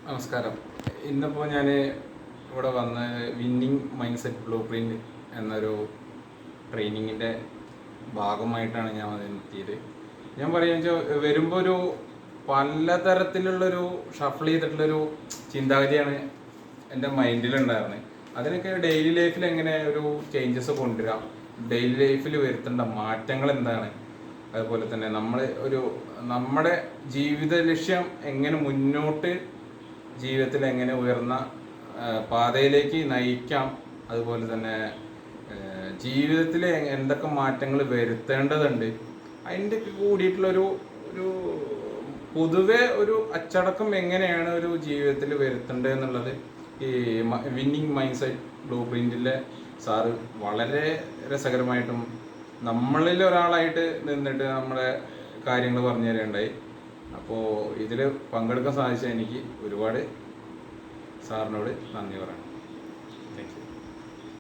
നമസ്കാരം. ഇന്നിപ്പോൾ ഞാൻ ഇവിടെ വന്ന് winning mind set blue print എന്നൊരു ട്രെയിനിങ്ങിൻ്റെ ഭാഗമായിട്ടാണ് ഞാൻ വന്നെത്തിയത്. ഞാൻ പറയുക വെച്ചാൽ വരുമ്പോൾ ഒരു പലതരത്തിലുള്ളൊരു ഷഫിൾ ചെയ്തിട്ടുള്ളൊരു ചിന്താഗതിയാണ് എൻ്റെ മൈൻഡിലുണ്ടായിരുന്നത്. അതിനൊക്കെ ഡെയിലി ലൈഫിൽ എങ്ങനെ ഒരു ചേഞ്ചസ് കൊണ്ടുവരാം, ഡെയിലി ലൈഫിൽ വരുത്തേണ്ട മാറ്റങ്ങൾ എന്താണ്, അതുപോലെ തന്നെ നമ്മുടെ ജീവിത ലക്ഷ്യം എങ്ങനെ മുന്നോട്ട് ജീവിതത്തിൽ എങ്ങനെ ഉയർന്ന പാതയിലേക്ക് നയിക്കാം, അതുപോലെ തന്നെ ജീവിതത്തിൽ എന്തൊക്കെ മാറ്റങ്ങൾ വരുത്തേണ്ടതുണ്ട്, അതിൻ്റെ കൂടിയിട്ടുള്ളൊരു ഒരു പൊതുവെ ഒരു അച്ചടക്കം എങ്ങനെയാണ് ഒരു ജീവിതത്തിൽ വരുത്തേണ്ടത് എന്നുള്ളത് ഈ വിന്നിങ് മൈൻഡ് സെറ്റ് ബ്ലൂ പ്രിൻറ്റിലെ സാറ് വളരെ രസകരമായിട്ടും നമ്മളിൽ ഒരാളായിട്ട് നിന്നിട്ട് നമ്മളെ കാര്യങ്ങൾ പറഞ്ഞു തരേണ്ടായി. അപ്പോൾ ഇതിൽ പങ്കെടുക്കാൻ സാധിച്ച എനിക്ക് ഒരുപാട് സാറിനോട് നന്ദി പറയണം.